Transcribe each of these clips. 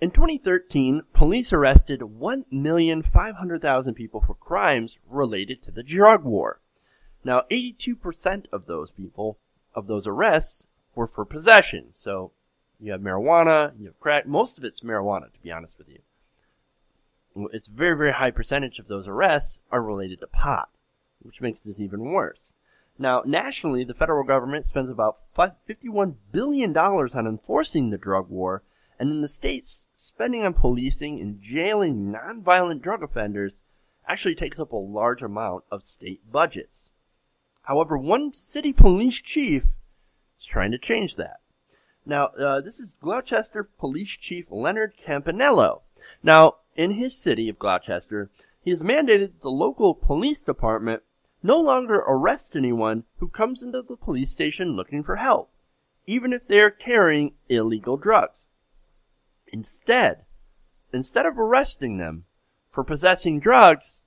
In 2013, police arrested 1,500,000 people for crimes related to the drug war. Now, 82% of those people, of those arrests, were for possession. So, you have marijuana, you have crack. Most of it's marijuana, to be honest with you. It's a very, very high percentage of those arrests are related to pot, which makes it even worse. Now, nationally, the federal government spends about $51 billion on enforcing the drug war, and in the states, spending on policing and jailing nonviolent drug offenders actually takes up a large amount of state budgets. However, one city police chief is trying to change that. Now, this is Gloucester Police Chief Leonard Campanello. Now, in his city of Gloucester, he has mandated the local police department no longer arrest anyone who comes into the police station looking for help, even if they are carrying illegal drugs. Instead of arresting them for possessing drugs,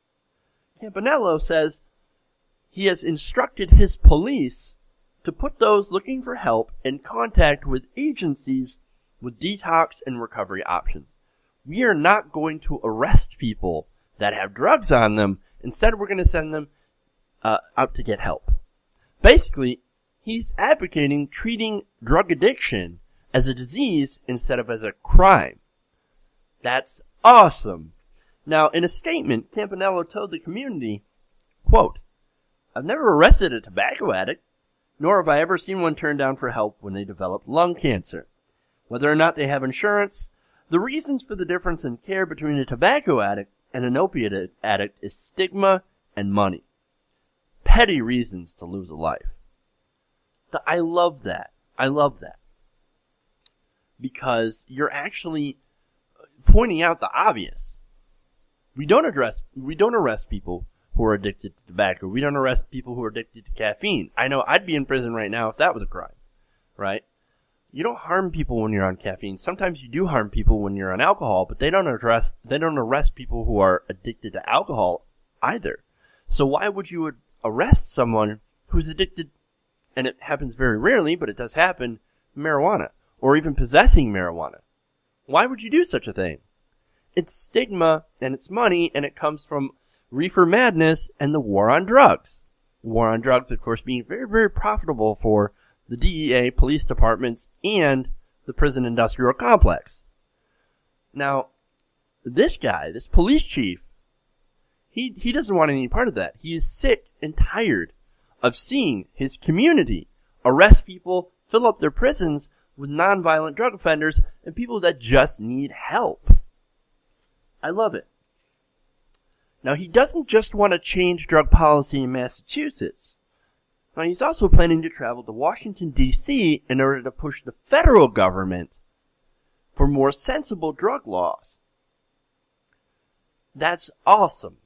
Campanello says he has instructed his police to put those looking for help in contact with agencies with detox and recovery options. We are not going to arrest people that have drugs on them. Instead, we're going to send them out to get help. Basically, he's advocating treating drug addiction as a disease instead of as a crime. That's awesome. Now, in a statement, Campanello told the community, quote, "I've never arrested a tobacco addict, nor have I ever seen one turned down for help when they develop lung cancer. Whether or not they have insurance, the reasons for the difference in care between a tobacco addict and an opiate addict is stigma and money. Petty reasons to lose a life." I love that. I love that. Because you're actually pointing out the obvious. We don't arrest people who are addicted to tobacco. We don't arrest people who are addicted to caffeine. I know I'd be in prison right now if that was a crime, right? You don't harm people when you're on caffeine. Sometimes you do harm people when you're on alcohol, but they don't arrest people who are addicted to alcohol either. So why would you arrest someone who's addicted, and it happens very rarely, but it does happen, marijuana, or even possessing marijuana? Why would you do such a thing? It's stigma, and it's money, and it comes from reefer madness and the war on drugs. The war on drugs, of course, being very, very profitable for the DEA, police departments, and the prison industrial complex. Now, this guy, this police chief, he doesn't want any part of that. He is sick and tired of seeing his community arrest people, fill up their prisons with nonviolent drug offenders and people that just need help. I love it. Now, he doesn't just want to change drug policy in Massachusetts. Now, he's also planning to travel to Washington, D.C. in order to push the federal government for more sensible drug laws. That's awesome.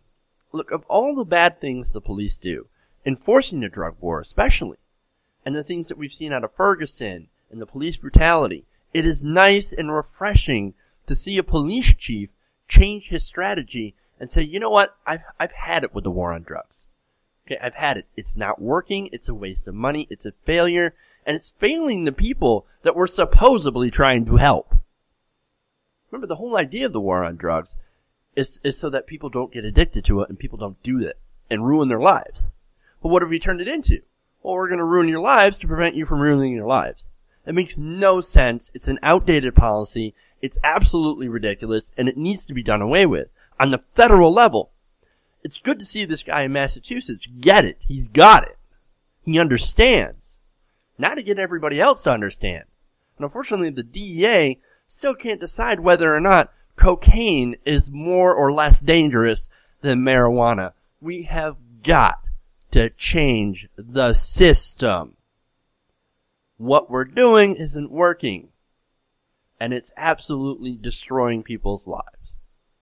Look, of all the bad things the police do, enforcing the drug war especially, and the things that we've seen out of Ferguson and the police brutality, it is nice and refreshing to see a police chief change his strategy and say, you know what, I've had it with the war on drugs. Okay, I've had it. It's not working. It's a waste of money. It's a failure. And it's failing the people that we're supposedly trying to help. Remember, the whole idea of the war on drugs is so that people don't get addicted to it and people don't do it and ruin their lives. But what have we turned it into? Well, we're going to ruin your lives to prevent you from ruining your lives. It makes no sense. It's an outdated policy. It's absolutely ridiculous, and it needs to be done away with on the federal level. It's good to see this guy in Massachusetts get it. He's got it. He understands. Now to get everybody else to understand. And unfortunately, the DEA still can't decide whether or not cocaine is more or less dangerous than marijuana. We have got to change the system. What we're doing isn't working. And it's absolutely destroying people's lives.